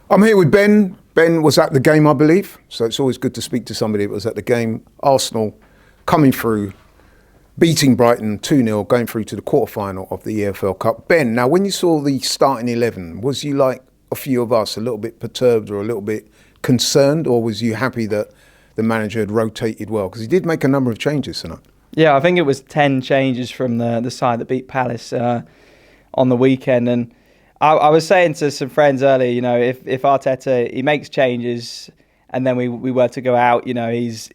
I'm here with Ben. Ben was at the game, I believe, so it's always good to speak to somebody that was at the game. Arsenal coming through, beating Brighton 2-0, going through to the quarterfinal of the EFL Cup. Ben, now when you saw the starting 11, was you like a few of us, a little bit perturbed or a little bit concerned, or was you happy that the manager had rotated well? Because he did make a number of changes tonight. Yeah, I think it was 10 changes from the side that beat Palace on the weekend. And I was saying to some friends earlier, if Arteta, he makes changes and then we were to go out, he's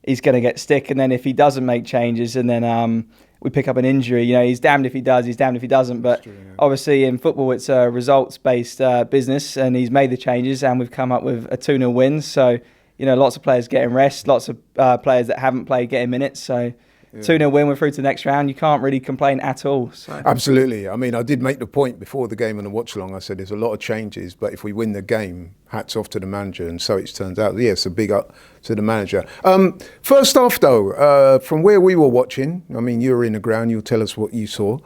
going to get stick. And then if he doesn't make changes and then we pick up an injury, he's damned if he does, he's damned if he doesn't. But true, yeah. Obviously in football, it's a results-based business, and he's made the changes and we've come up with a 2-0 win. So, lots of players getting rest, lots of players that haven't played getting minutes. So 2-0 win, we're through to the next round. You can't really complain at all. So. Absolutely. I mean, I did make the point before the game on the watch-along. I said there's a lot of changes, but if we win the game, hats off to the manager. And so it turns out, yes, a big up to the manager. First off, though, from where we were watching, I mean, you were in the ground, you'll tell us what you saw.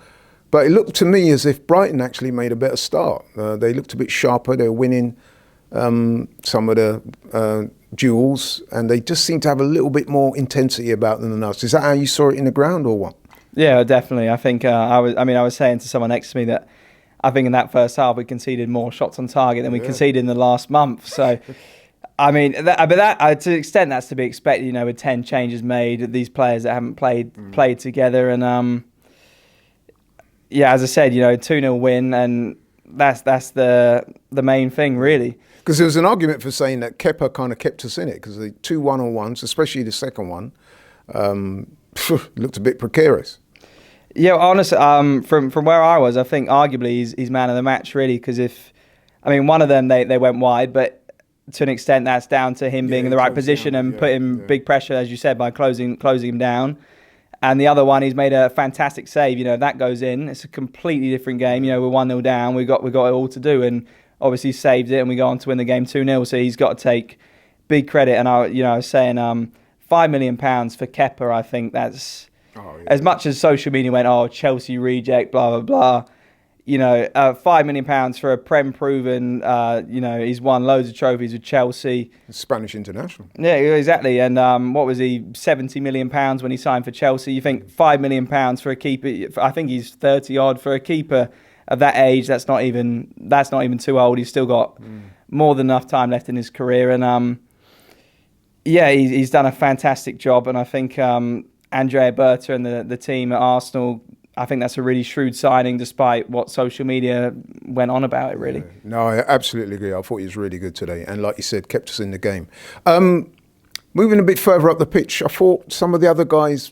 But it looked to me as if Brighton actually made a better start. They looked a bit sharper. They were winning some of the duels, and they just seem to have a little bit more intensity about them than us. Is that how you saw it in the ground, or what? Yeah, definitely. I think I was saying to someone next to me that I think in that first half we conceded more shots on target than we conceded in the last month. So, I mean, to an extent that's to be expected. With 10 changes made, these players that haven't played together, and as I said, 2-0 win, and that's the main thing, really. Because there was an argument for saying that Kepa kind of kept us in it, because the 2 1-on-1s, especially the second one, looked a bit precarious. Yeah, honestly, from where I was, I think arguably he's man of the match, really, because one of them they went wide, but to an extent that's down to him being in the right position and putting big pressure, as you said, by closing him down. And the other one, he's made a fantastic save. That goes in. It's a completely different game. We're 1-0 down. We got it all to do, and obviously saved it, and we go on to win the game 2-0. So he's got to take big credit. And I was saying, £5 million for Kepa. I think that's as much as social media went, Chelsea reject, blah blah blah. £5 million for a Prem-proven. He's won loads of trophies with Chelsea. Spanish international. Yeah, exactly. And what was he? £70 million when he signed for Chelsea. You think £5 million for a keeper? I think he's 30 odd for a keeper of that age. That's not even too old. He's still got more than enough time left in his career. And he's done a fantastic job. And I think Andrea Berta and the team at Arsenal, I think that's a really shrewd signing, despite what social media went on about it, really. Yeah. No, I absolutely agree. I thought he was really good today. And like you said, kept us in the game. Moving a bit further up the pitch, I thought some of the other guys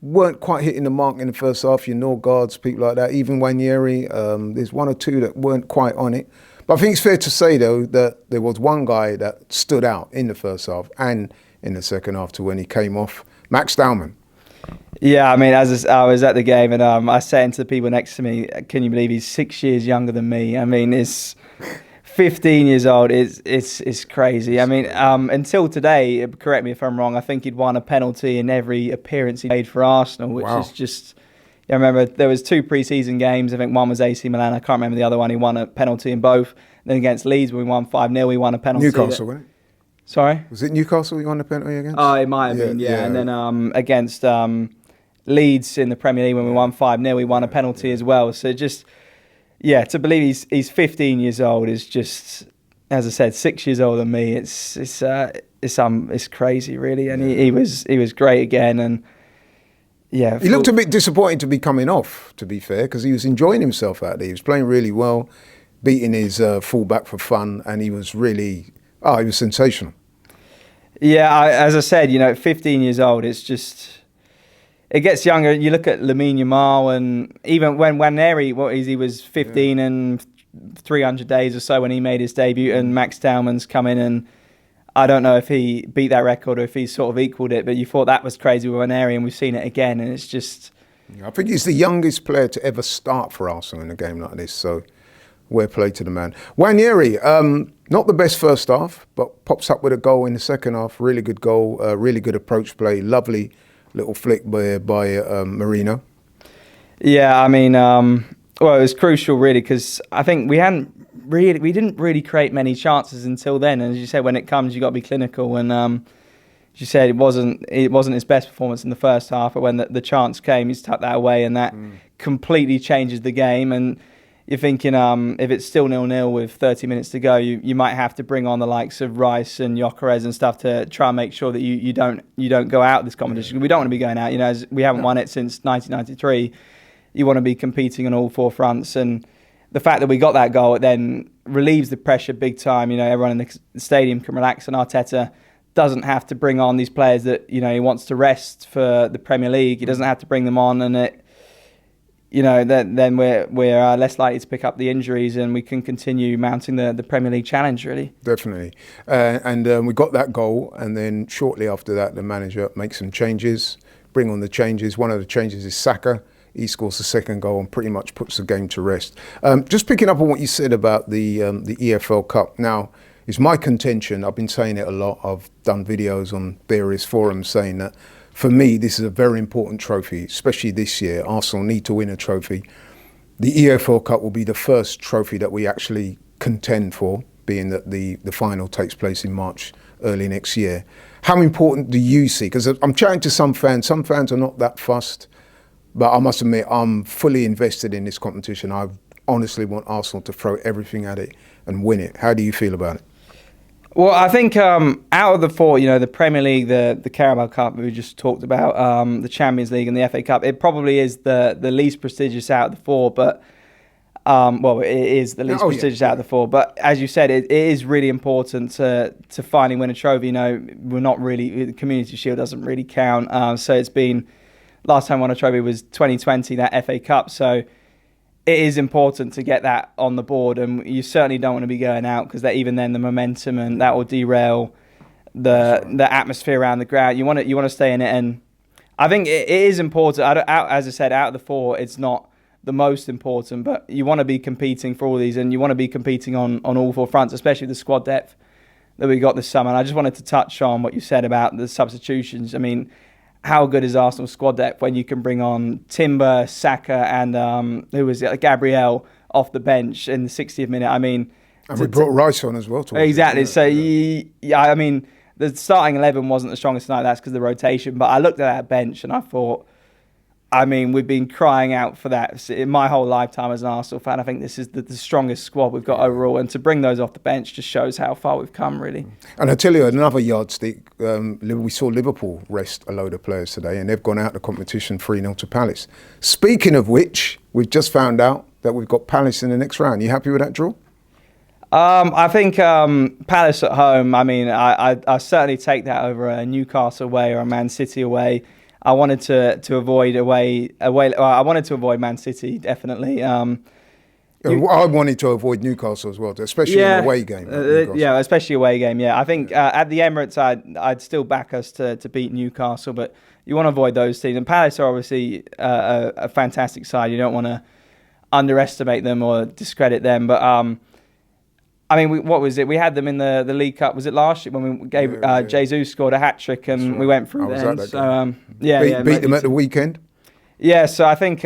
weren't quite hitting the mark in the first half. Your Norgards, people like that, even Wanyeri. There's one or two that weren't quite on it. But I think it's fair to say, though, that there was one guy that stood out in the first half and in the second half to when he came off, Max Dowman. Yeah, as I was at the game, and I said to the people next to me, can you believe he's 6 years younger than me? It's 15 years old. It's crazy. Until today, correct me if I'm wrong, I think he'd won a penalty in every appearance he made for Arsenal, which is just... I remember there was 2 pre-season games. I think one was AC Milan. I can't remember the other one. He won a penalty in both. Then against Leeds, when we won 5-0, we won a penalty. Newcastle, wasn't it? Sorry? Was it Newcastle you won the penalty against? Oh, it might have been, yeah. And then against Leeds in the Premier League, when we won 5-0, we won a penalty as well. So just, to believe he's 15 years old is just, as I said, 6 years older than me. It's crazy, really. And he was great again. And he looked a bit disappointed to be coming off, to be fair, because he was enjoying himself out there. He was playing really well, beating his fullback for fun, and he was really... he was sensational. Yeah, as I said, 15 years old, it's just... It gets younger. You look at Lamine Yamal, and even when Neri, he was 15 and 300 days or so when he made his debut, and Max Dowman's come in, and I don't know if he beat that record or if he sort of equalled it, but you thought that was crazy with Neri, and we've seen it again, and it's just... I think he's the youngest player to ever start for Arsenal in a game like this, so... Well played to the man. Wanyeri, not the best first half, but pops up with a goal in the second half. Really good goal, really good approach play. Lovely little flick by Marino. Yeah, it was crucial, really, because I think we hadn't didn't really create many chances until then. And as you said, when it comes, you got to be clinical. And as you said, it wasn't his best performance in the first half, but when the chance came, he's tucked that away, and that completely changes the game. And you're thinking, if it's still 0-0 with 30 minutes to go, you might have to bring on the likes of Rice and Gyökeres and stuff to try and make sure that you don't go out of this competition. We don't want to be going out. As we haven't won it since 1993. You want to be competing on all four fronts, and the fact that we got that goal, it then relieves the pressure big time. Everyone in the stadium can relax, and Arteta doesn't have to bring on these players that he wants to rest for the Premier League. He doesn't have to bring them on, and it. Then we're less likely to pick up the injuries, and we can continue mounting the Premier League challenge, really. Definitely. And we got that goal, and then shortly after that, the manager makes some changes, bring on the changes. One of the changes is Saka. He scores the second goal and pretty much puts the game to rest. Just picking up on what you said about the EFL Cup. Now, it's my contention, I've been saying it a lot, I've done videos on various forums saying that for me, this is a very important trophy, especially this year. Arsenal need to win a trophy. The EFL Cup will be the first trophy that we actually contend for, being that the final takes place in March, early next year. How important do you see? Because I'm chatting to some fans. Some fans are not that fussed, but I must admit, I'm fully invested in this competition. I honestly want Arsenal to throw everything at it and win it. How do you feel about it? Well, I think out of the four, the Premier League, the Carabao Cup we just talked about, the Champions League and the FA Cup, it probably is the least prestigious out of the four, but it is the least prestigious out of the four. But as you said, it is really important to finally win a trophy. We're not really, the Community Shield doesn't really count. So it's been, last time we won a trophy was 2020, that FA Cup. So it is important to get that on the board, and you certainly don't want to be going out, because even then the momentum, and that will derail the atmosphere around the ground. You want to stay in it, and I think it is important. As I said, out of the four, it's not the most important, but you want to be competing for all these, and you want to be competing on all four fronts, especially the squad depth that we got this summer. And I just wanted to touch on what you said about the substitutions. I mean, how good is Arsenal's squad depth when you can bring on Timber, Saka, and Gabriel off the bench in the 60th minute? I mean, and we brought Rice on as well. Exactly. So I mean, the starting 11 wasn't the strongest tonight. That's because of the rotation. But I looked at that bench and I thought, we've been crying out for that in my whole lifetime as an Arsenal fan. I think this is the strongest squad we've got overall, and to bring those off the bench just shows how far we've come, really. And I tell you, another yardstick, we saw Liverpool rest a load of players today, and they've gone out of the competition 3-0 to Palace. Speaking of which, we've just found out that we've got Palace in the next round. You happy with that draw? I think Palace at home, I certainly take that over a Newcastle away or a Man City away. I wanted to avoid away. I wanted to avoid Man City, definitely. I wanted to avoid Newcastle as well, especially in an away game. Especially away game. Yeah, I think at the Emirates, I'd still back us to beat Newcastle, but you want to avoid those teams. And Palace are obviously a fantastic side. You don't want to underestimate them or discredit them, but. What was it? We had them in the League Cup. Was it last year when we gave Jesus scored a hat trick and we went through then? So beat them at the weekend. Yeah, so I think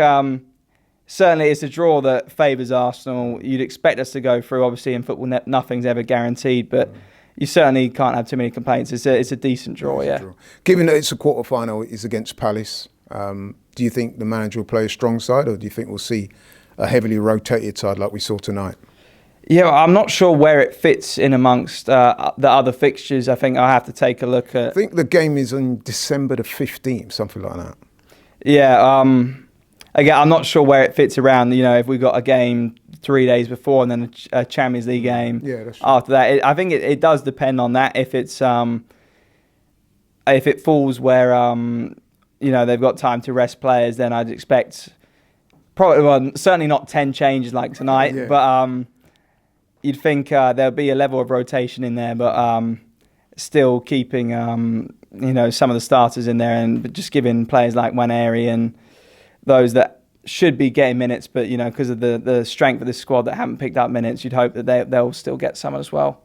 certainly it's a draw that favours Arsenal. You'd expect us to go through. Obviously, in football, nothing's ever guaranteed, but you certainly can't have too many complaints. It's a decent draw. Yeah. Given that it's a quarter-final, it's against Palace. Do you think the manager will play a strong side, or do you think we'll see a heavily rotated side like we saw tonight? Yeah, I'm not sure where it fits in amongst the other fixtures. I think I'll have to take a look at... I think the game is on December the 15th, something like that. Yeah, again, I'm not sure where it fits around, if we got a game 3 days before and then a Champions League game after that. I think it does depend on that. If it's if it falls where they've got time to rest players, then I'd expect probably certainly not 10 changes like tonight, but you'd think there'll be a level of rotation in there, but still keeping some of the starters in there, and just giving players like Nwaneri and those that should be getting minutes, but because of the strength of this squad that haven't picked up minutes, you'd hope that they'll still get some as well.